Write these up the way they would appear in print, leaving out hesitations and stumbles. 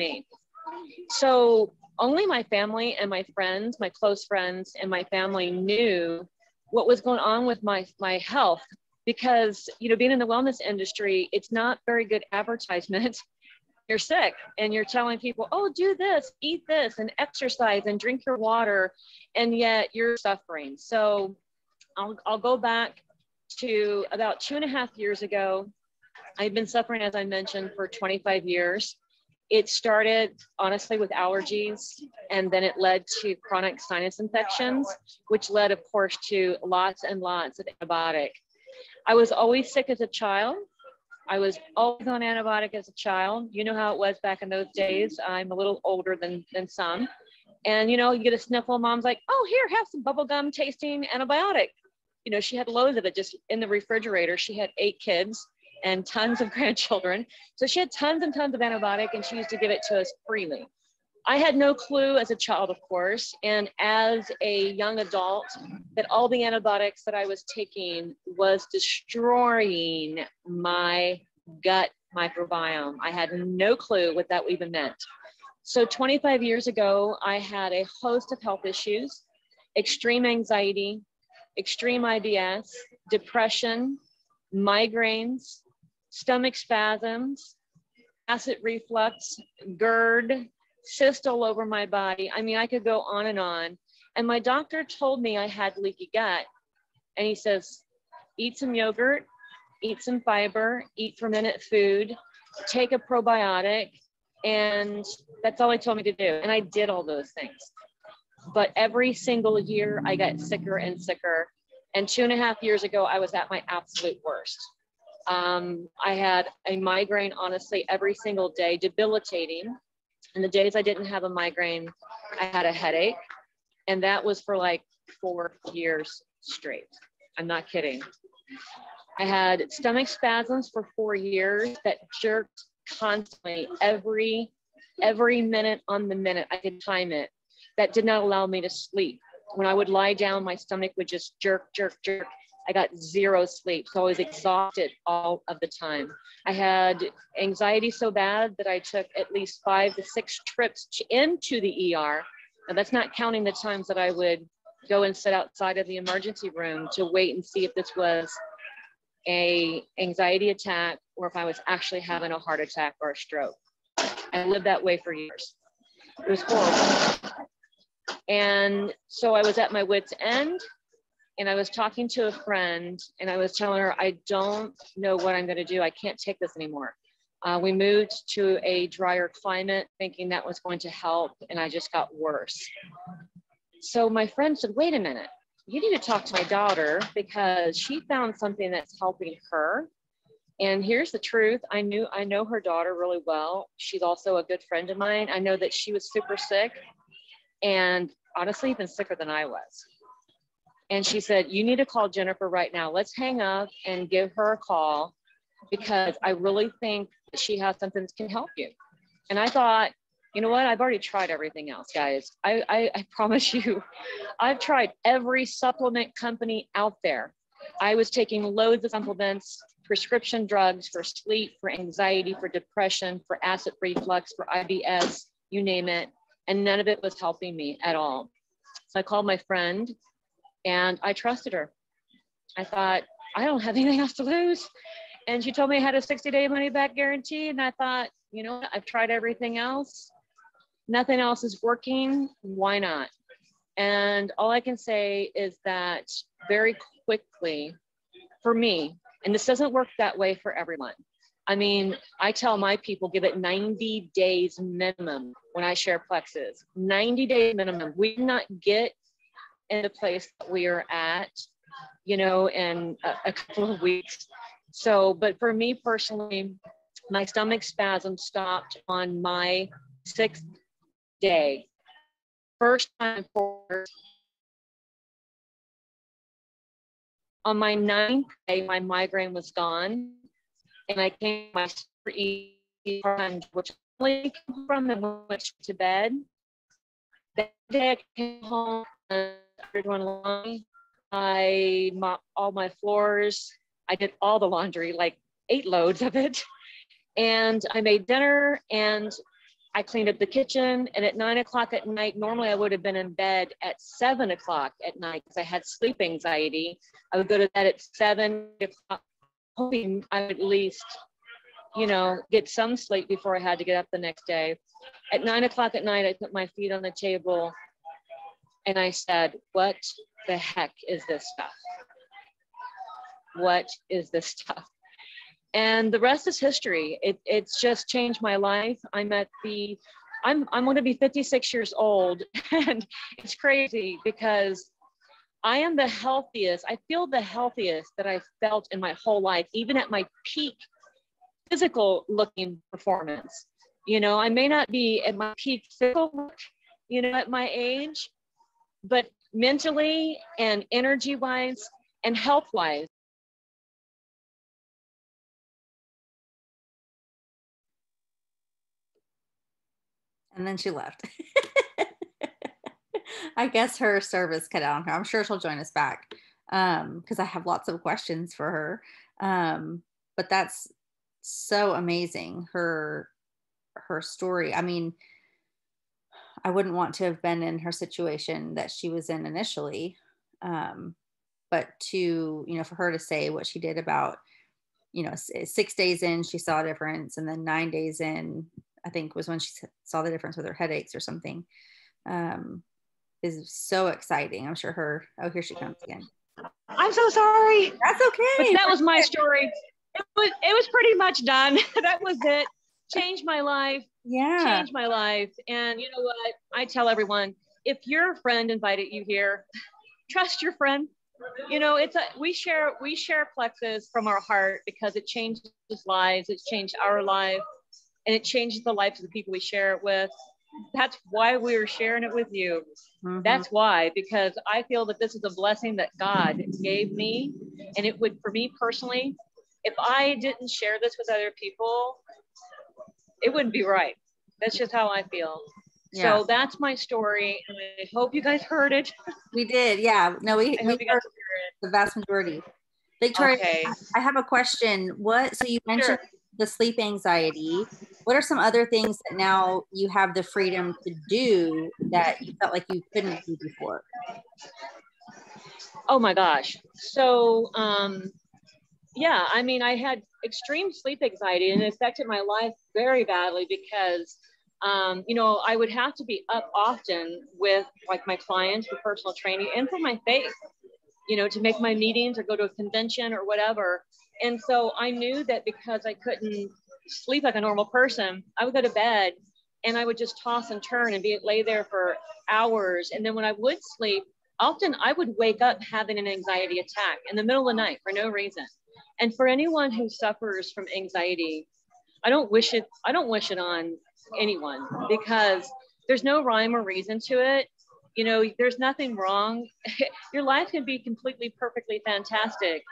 me. So only my family and my friends, my close friends and my family knew what was going on with my health, because, being in the wellness industry, it's not very good advertisement. You're sick and you're telling people, oh, do this, eat this, and exercise and drink your water, and yet you're suffering. So I'll go back to about 2.5 years ago. I've been suffering, as I mentioned, for 25 years. It started honestly with allergies, and then it led to chronic sinus infections, which led, of course, to lots and lots of antibiotic. I was always sick as a child. I was always on antibiotic as a child. You know how it was back in those days. I'm a little older than some. And, you get a sniffle, mom's like, oh, here, have some bubblegum tasting antibiotic. She had loads of it just in the refrigerator. She had 8 kids and tons of grandchildren. So she had tons and tons of antibiotic, and she used to give it to us freely. I had no clue as a child, of course, and as a young adult, that all the antibiotics that I was taking was destroying my gut microbiome. I had no clue what that even meant. So 25 years ago, I had a host of health issues: extreme anxiety, extreme IBS, depression, migraines, stomach spasms, acid reflux, GERD, cyst all over my body. I mean, I could go on. And my doctor told me I had leaky gut. And he says, eat some yogurt, eat some fiber, eat fermented food, take a probiotic. And that's all he told me to do. And I did all those things. But every single year I got sicker and sicker. And 2.5 years ago, I was at my absolute worst. I had a migraine, honestly, every single day, debilitating. And the days I didn't have a migraine, I had a headache. And that was for like 4 years straight. I'm not kidding. I had stomach spasms for 4 years that jerked constantly, every minute on the minute. I could time it. That did not allow me to sleep. When I would lie down, my stomach would just jerk, jerk, jerk. I got zero sleep, so I was exhausted all of the time. I had anxiety so bad that I took at least 5 to 6 trips into the ER. And that's not counting the times that I would go and sit outside of the emergency room to wait and see if this was an anxiety attack or if I was actually having a heart attack or a stroke. I lived that way for years. It was horrible. And so I was at my wit's end. And I was talking to a friend and I was telling her, I don't know what I'm going to do. I can't take this anymore. We moved to a drier climate thinking that was going to help, and I just got worse. So my friend said, wait a minute, you need to talk to my daughter because she found something that's helping her. And here's the truth. I know her daughter really well. She's also a good friend of mine. I know that she was super sick and honestly even sicker than I was. And she said, you need to call Jennifer right now. Let's hang up and give her a call because I really think she has something that can help you. And I thought, you know what? I've already tried everything else, guys. I promise you, I've tried every supplement company out there. I was taking loads of supplements, prescription drugs for sleep, for anxiety, for depression, for acid reflux, for IBS, you name it. And none of it was helping me at all. So I called my friend and I trusted her. I thought, I don't have anything else to lose. And she told me I had a 60-day money back guarantee. And I thought, you know what? I've tried everything else. Nothing else is working. Why not? And all I can say is that very quickly for me, and this doesn't work that way for everyone. I mean, I tell my people, give it 90 days minimum when I share Plexus, 90 days minimum. We do not get in the place that we are at, you know, in a couple of weeks. So, but for me personally, my stomach spasm stopped on my 6th day. First time forward. On my 9th day, my migraine was gone, and I came to my super easy part, which I came from and went to bed. That day I came home and everyone along. I mopped all my floors. I did all the laundry, like 8 loads of it. And I made dinner, and I cleaned up the kitchen, and at 9 o'clock at night, normally I would have been in bed at 7 o'clock at night because I had sleep anxiety. I would go to bed at 7 o'clock, hoping I would at least, you know, get some sleep before I had to get up the next day. At 9 o'clock at night, I put my feet on the table and I said, what the heck is this stuff? What is this stuff? And the rest is history. It's just changed my life. I'm going to be 56 years old, and it's crazy because I am the healthiest. I feel the healthiest that I've felt in my whole life, even at my peak physical looking performance. You know, I may not be at my peak physical look, you know, at my age, but mentally and energy wise and health wise. And then she left. I guess her service cut out on her. I'm sure she'll join us back because I have lots of questions for her. But that's so amazing, her story. I mean, I wouldn't want to have been in her situation that she was in initially. But to, you know, for her to say what she did about, you know, 6 days in, she saw a difference. And then 9 days in, I think was when she saw the difference with her headaches or something, is so exciting. I'm sure oh, here she comes again. I'm so sorry. That's okay. But that was my story. It was pretty much done. That was it. Changed my life. Yeah. Changed my life. And you know what? I tell everyone, if your friend invited you here, trust your friend. You know, we share plexus from our heart because it changes lives. It's changed our life. And it changes the lives of the people we share it with. That's why we're sharing it with you. Mm-hmm. That's why, because I feel that this is a blessing that God gave me. And it would, for me personally, if I didn't share this with other people, it wouldn't be right. That's just how I feel. Yeah. So that's my story. And I hope you guys heard it. We did. Yeah. No, we heard the vast majority. Victoria, okay. I have a question. So you mentioned the sleep anxiety. What are some other things that now you have the freedom to do that you felt like you couldn't do before? Oh my gosh. So, yeah, I mean, I had extreme sleep anxiety and it affected my life very badly because, you know, I would have to be up often with like my clients for personal training and for my faith, you know, to make my meetings or go to a convention or whatever. And so I knew that because I couldn't sleep like a normal person, I would go to bed and I would just toss and turn and lay there for hours. And then when I would sleep, often I would wake up having an anxiety attack in the middle of the night for no reason. And for anyone who suffers from anxiety, I don't wish it on anyone because there's no rhyme or reason to it. You know, there's nothing wrong. Your life can be completely, perfectly fantastic.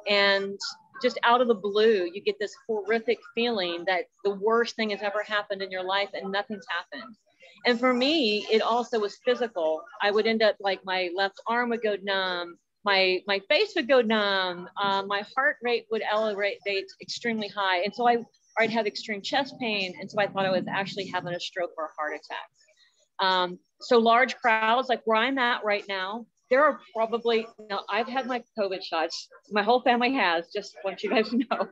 And just out of the blue, you get this horrific feeling that the worst thing has ever happened in your life and nothing's happened. And for me, it also was physical. I would end up like my left arm would go numb. My face would go numb. My heart rate would elevate extremely high. And so I'd have extreme chest pain. And so I thought I was actually having a stroke or a heart attack. So large crowds, like where I'm at right now, there are probably, you know, I've had my COVID shots. My whole family has, just want you guys to know.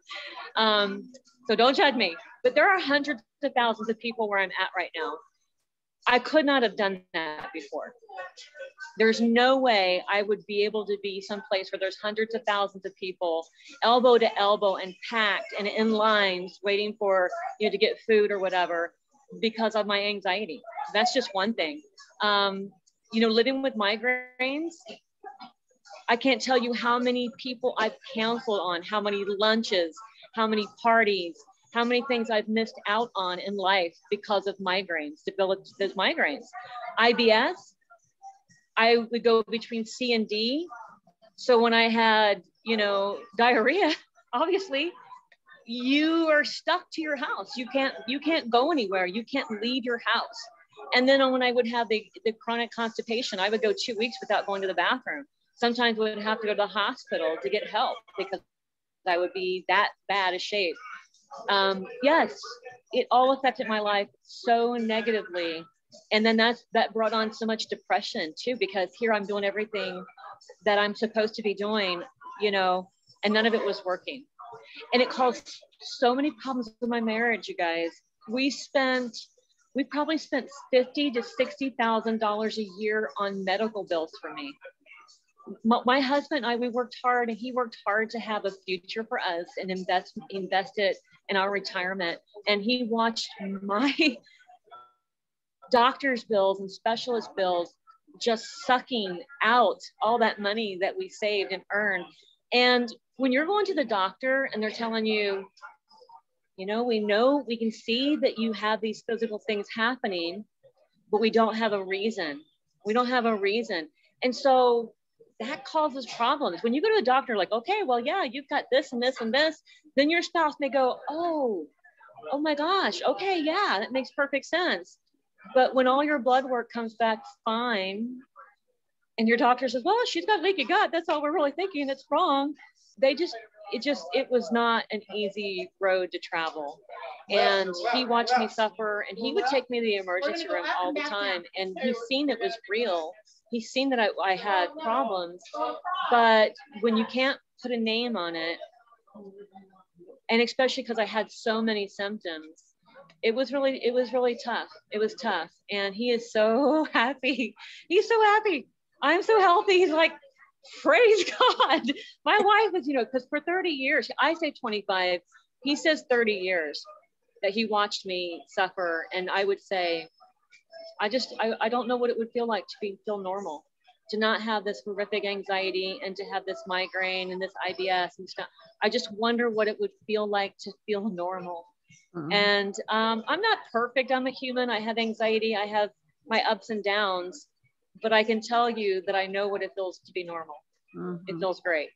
So don't judge me. But there are hundreds of thousands of people where I'm at right now. I could not have done that before. There's no way I would be able to be someplace where there's hundreds of thousands of people, elbow to elbow and packed and in lines waiting for, you know, to get food or whatever because of my anxiety. That's just one thing. You know, living with migraines, I can't tell you how many people I've canceled on, how many lunches, how many parties, how many things I've missed out on in life because of migraines, those migraines. IBS, I would go between C and D. So when I had, you know, diarrhea, obviously, you are stuck to your house. You can't go anywhere. You can't leave your house. And then when I would have the chronic constipation, I would go 2 weeks without going to the bathroom. Sometimes we would have to go to the hospital to get help because I would be that bad a shape. Yes, it all affected my life so negatively. And then that brought on so much depression too, because here I'm doing everything that I'm supposed to be doing, you know, and none of it was working. And it caused so many problems with my marriage, you guys. We probably spent $50,000 to $60,000 a year on medical bills for me. My husband and I, we worked hard, and he worked hard to have a future for us and invested in our retirement. And he watched my doctor's bills and specialist bills just sucking out all that money that we saved and earned. And when you're going to the doctor and they're telling you, you know, we can see that you have these physical things happening, but we don't have a reason. We don't have a reason. And so that causes problems. When you go to the doctor, like, okay, well, yeah, you've got this and this and this, then your spouse may go, oh my gosh, okay, yeah, that makes perfect sense. But when all your blood work comes back fine, and your doctor says, well, she's got leaky gut, that's all we're really thinking, it's wrong. It was not an easy road to travel. And he watched me suffer, and he would take me to the emergency room all the time. And he's seen it was real. He's seen that I had problems, but when you can't put a name on it, and especially because I had so many symptoms, it was really tough. It was tough. And he is so happy. He's so happy. I'm so healthy. He's like, praise God. My wife is, you know, because for 30 years, I say 25, he says 30 years that he watched me suffer. And I would say, I don't know what it would feel like to feel normal, to not have this horrific anxiety and to have this migraine and this IBS and stuff. I just wonder what it would feel like to feel normal. Mm-hmm. And I'm not perfect. I'm a human. I have anxiety. I have my ups and downs, but I can tell you that I know what it feels to be normal. Mm-hmm. It feels great.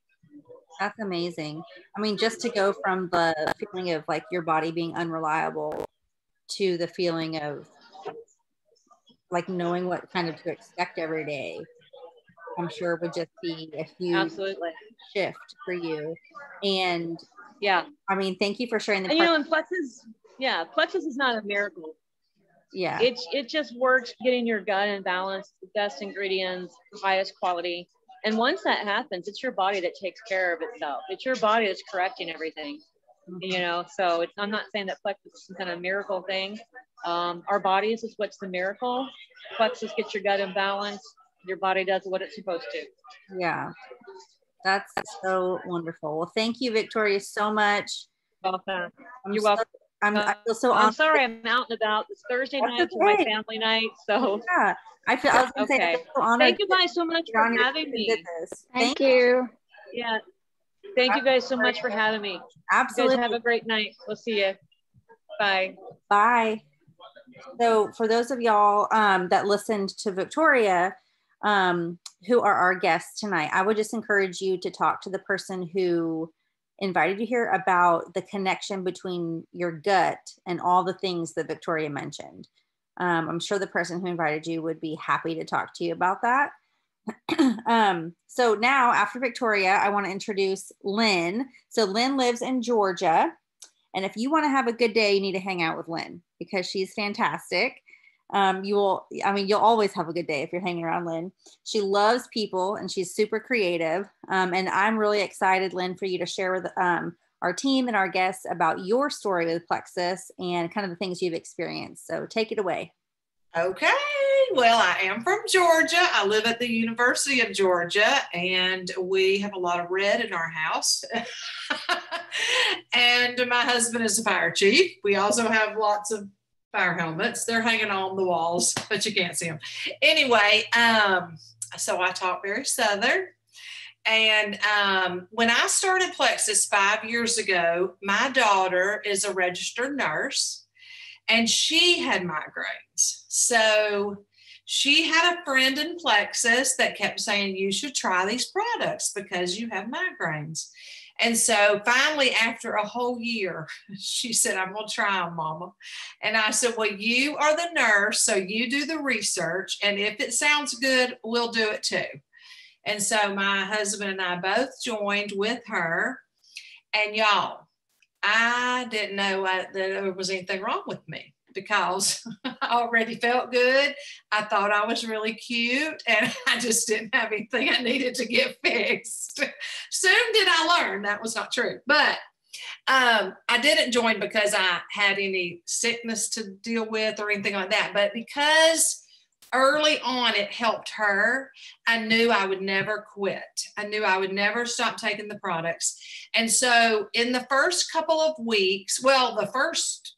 That's amazing. I mean, just to go from the feeling of like your body being unreliable to the feeling of like knowing what kind of to expect every day, I'm sure would just be a huge shift for you. And yeah, I mean, thank you for sharing the. And you know, and Plexus is not a miracle. Yeah, it just works getting your gut in balance, the best ingredients, highest quality. And once that happens, it's your body that takes care of itself. It's your body that's correcting everything. Mm-hmm. You know, so I'm not saying that Plexus is some kind of miracle thing. Our bodies is what's the miracle. Plexus gets your gut in balance. Your body does what it's supposed to. Yeah, that's so wonderful. Well, thank you, Victoria, so much. Welcome. You're welcome. I feel so honored. I'm sorry I'm out and about. It's Thursday night for my family night. So yeah, I was gonna say, I feel so honored. Thank you guys so much for having me. Thank you. Yeah. Thank you guys so much for having me. Absolutely. You guys have a great night. We'll see you. Bye. Bye. So for those of y'all that listened to Victoria, who are our guests tonight, I would just encourage you to talk to the person who invited you here about the connection between your gut and all the things that Victoria mentioned. I'm sure the person who invited you would be happy to talk to you about that. So now after Victoria, I want to introduce Lynn. So Lynn lives in Georgia. And if you want to have a good day, you need to hang out with Lynn because she's fantastic. You'll always have a good day if you're hanging around Lynn. She loves people and she's super creative. And I'm really excited, Lynn, for you to share with our team and our guests about your story with Plexus and kind of the things you've experienced. So take it away. Okay. Well, I am from Georgia. I live at the University of Georgia, and we have a lot of red in our house. And my husband is a fire chief. We also have lots of fire helmets. They're hanging on the walls, but you can't see them. Anyway, so I talk very Southern. And when I started Plexus 5 years ago, my daughter is a registered nurse, and she had migraines. So she had a friend in Plexus that kept saying, you should try these products because you have migraines. And so finally, after a whole year, she said, I'm going to try them, Mama. And I said, well, you are the nurse, so you do the research. And if it sounds good, we'll do it too. And so my husband and I both joined with her. And y'all, I didn't know that there was anything wrong with me because I already felt good. I thought I was really cute, and I just didn't have anything I needed to get fixed. Soon did I learn that was not true. But I didn't join because I had any sickness to deal with or anything like that. But because early on it helped her, I knew I would never quit. I knew I would never stop taking the products. And so in the first couple of weeks, well, the first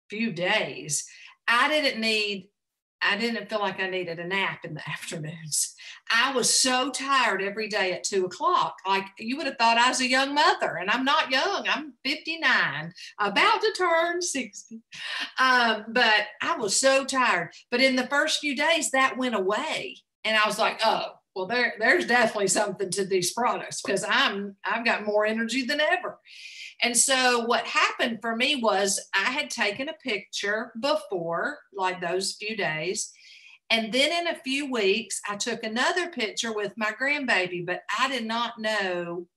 few days, I didn't feel like I needed a nap in the afternoons. I was so tired every day at 2 o'clock. Like, you would have thought I was a young mother, and I'm not young. I'm 59, about to turn 60. But I was so tired. But in the first few days, that went away. And I was like, oh, well, there's definitely something to these products, because I've got more energy than ever. And so what happened for me was I had taken a picture before, like those few days. And then in a few weeks, I took another picture with my grandbaby, but I did not know,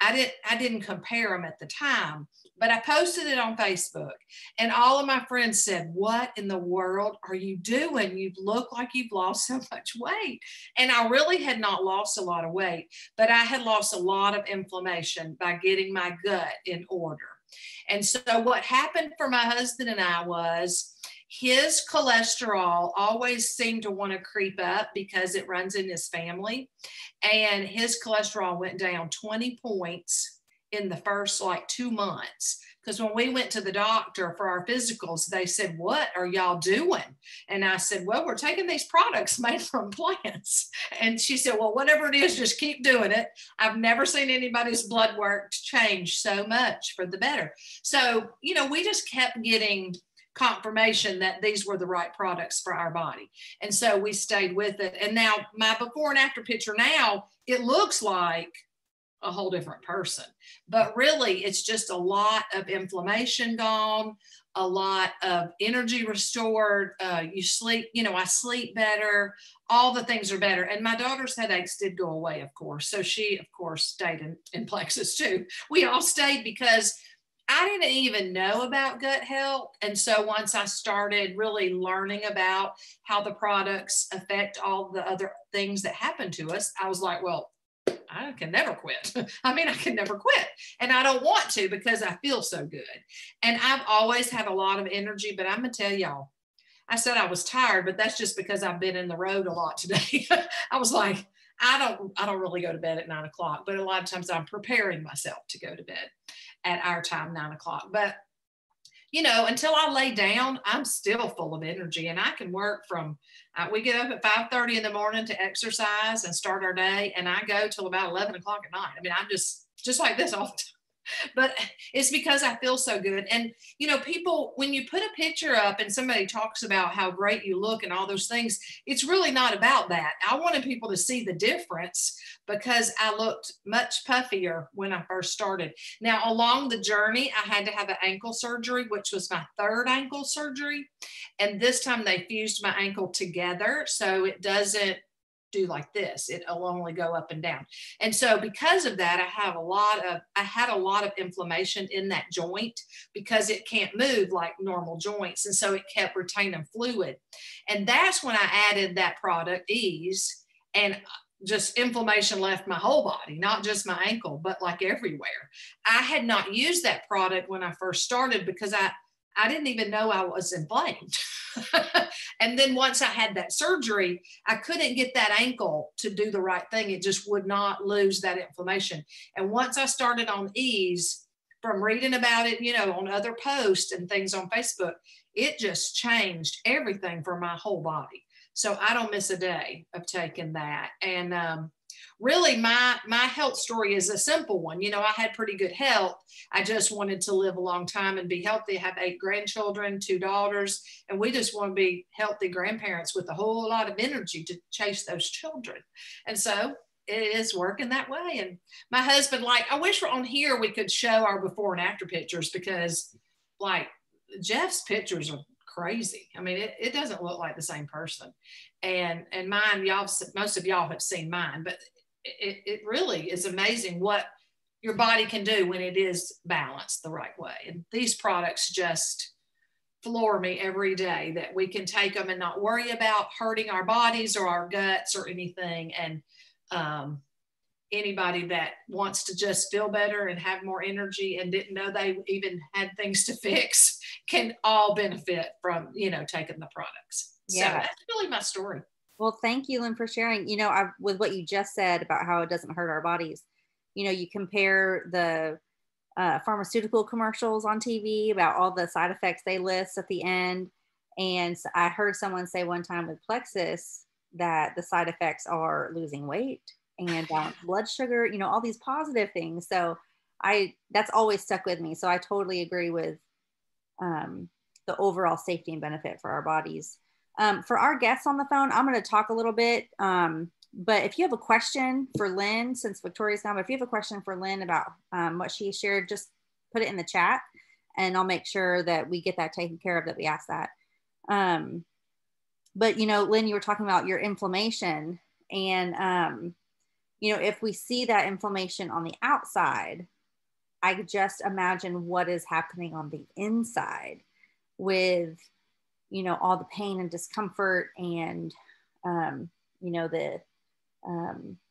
I didn't compare them at the time, but I posted it on Facebook, and all of my friends said, what in the world are you doing? You look like you've lost so much weight. And I really had not lost a lot of weight, but I had lost a lot of inflammation by getting my gut in order. And so what happened for my husband and I was, his cholesterol always seemed to want to creep up because it runs in his family. And his cholesterol went down 20 points in the first like 2 months. Because when we went to the doctor for our physicals, they said, what are y'all doing? And I said, well, we're taking these products made from plants. And she said, well, whatever it is, just keep doing it. I've never seen anybody's blood work change so much for the better. So, we just kept getting confirmation that these were the right products for our body. And so we stayed with it. And now my before and after picture now, it looks like a whole different person, but really it's just a lot of inflammation gone, a lot of energy restored. You sleep, I sleep better. All the things are better. And my daughter's headaches did go away, of course. So she, of course, stayed in Plexus too. We all stayed because I didn't even know about gut health. And so once I started really learning about how the products affect all the other things that happen to us, I was like, well, I can never quit. I can never quit. And I don't want to because I feel so good. And I've always had a lot of energy, but I'm going to tell y'all, I said I was tired, but that's just because I've been in the road a lot today. I was like, I don't really go to bed at 9 o'clock, but a lot of times I'm preparing myself to go to bed at our time, 9 o'clock. But, until I lay down, I'm still full of energy, and I can work from, we get up at 5:30 in the morning to exercise and start our day. And I go till about 11 o'clock at night. I'm just like this all the time. But it's because I feel so good. And, people, when you put a picture up and somebody talks about how great you look and all those things, it's really not about that. I wanted people to see the difference because I looked much puffier when I first started. Now, along the journey, I had to have an ankle surgery, which was my third ankle surgery. And this time they fused my ankle together, so it doesn't do like this. It'll only go up and down. And so because of that, I had a lot of inflammation in that joint because it can't move like normal joints. And so it kept retaining fluid. And that's when I added that product Ease, and just inflammation left my whole body, not just my ankle, but like everywhere. I had not used that product when I first started because I didn't even know I was inflamed. And then once I had that surgery, I couldn't get that ankle to do the right thing. It just would not lose that inflammation. And once I started on Ease, from reading about it, on other posts and things on Facebook, it just changed everything for my whole body. So I don't miss a day of taking that. And really my health story is a simple one. I had pretty good health. I just wanted to live a long time and be healthy. I have 8 grandchildren, 2 daughters, and we just want to be healthy grandparents with a whole lot of energy to chase those children. And so it is working that way. And my husband, I wish on here we could show our before and after pictures, because Jeff's pictures are crazy. It doesn't look like the same person. And mine, most of y'all have seen mine, but it really is amazing what your body can do when it is balanced the right way. And these products just floor me every day, that we can take them and not worry about hurting our bodies or our guts or anything. And anybody that wants to just feel better and have more energy and didn't know they even had things to fix can all benefit from, taking the products. Yeah. So that's really my story. Well, thank you, Lynn, for sharing. With what you just said about how it doesn't hurt our bodies, you compare the pharmaceutical commercials on TV about all the side effects they list at the end. And I heard someone say one time with Plexus that the side effects are losing weight and blood sugar, all these positive things. So that's always stuck with me. So I totally agree with the overall safety and benefit for our bodies. For our guests on the phone, I'm going to talk a little bit. But if you have a question for Lynn, since Victoria's gone, but if you have a question for Lynn about what she shared, just put it in the chat and I'll make sure that we get that taken care of, that we ask that. But, Lynn, you were talking about your inflammation and, if we see that inflammation on the outside, I just imagine what is happening on the inside with, all the pain and discomfort and, the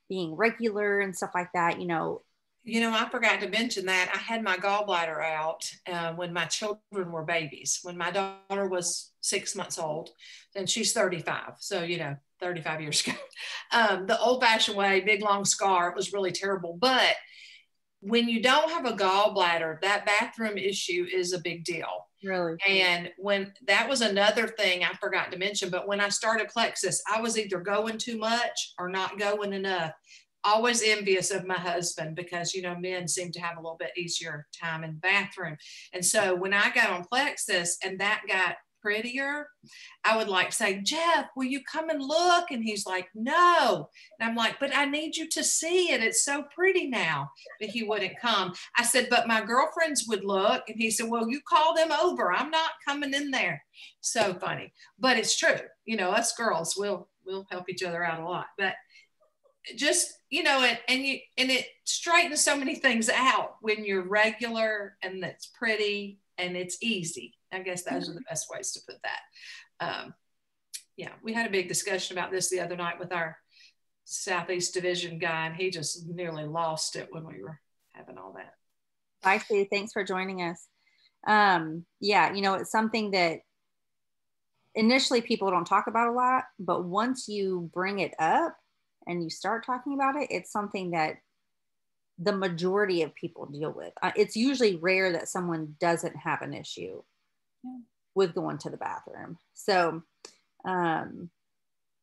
being regular and stuff like that, I forgot to mention that I had my gallbladder out when my children were babies. When my daughter was 6 months old, and she's 35. So, 35 years ago. The old-fashioned way, big, long scar, it was really terrible. But when you don't have a gallbladder, that bathroom issue is a big deal. Really? And when that was another thing I forgot to mention, but when I started Plexus, I was either going too much or not going enough. Always envious of my husband because, men seem to have a little bit easier time in the bathroom. And so when I got on Plexus and that got prettier, I would say, Jeff, will you come and look? And he's like, no. And I'm like, but I need you to see it. It's so pretty now. But he wouldn't come. I said, but my girlfriends would look. And he said, well, you call them over. I'm not coming in there. So funny. But it's true. Us girls will help each other out a lot. But just, it straightens so many things out when you're regular and it's pretty and it's easy. I guess those are the best ways to put that. We had a big discussion about this the other night with our Southeast Division guy, and he just nearly lost it when we were having all that. Bye, Sue. Thanks for joining us. It's something that initially people don't talk about a lot, but once you bring it up and you start talking about it, it's something that the majority of people deal with. It's usually rare that someone doesn't have an issue with going to the bathroom. So,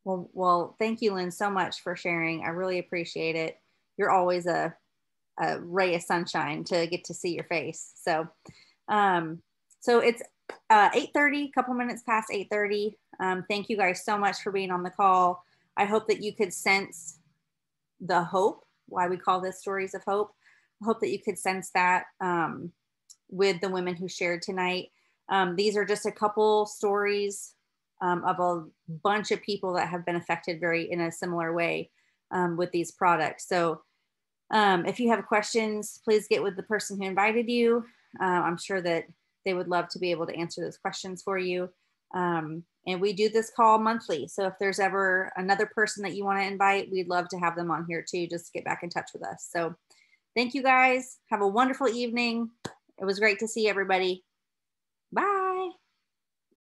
well, thank you, Lynn, so much for sharing. I really appreciate it. You're always a ray of sunshine to get to see your face. So, it's 8:30, a couple minutes past 8:30. Thank you guys so much for being on the call. I hope that you could sense the hope, why we call this Stories of Hope. I hope that you could sense that with the women who shared tonight. These are just a couple stories of a bunch of people that have been affected in a similar way with these products. So if you have questions, please get with the person who invited you. I'm sure that they would love to be able to answer those questions for you. And we do this call monthly. So if there's ever another person that you want to invite, we'd love to have them on here too, just to get back in touch with us. So thank you guys. Have a wonderful evening. It was great to see everybody.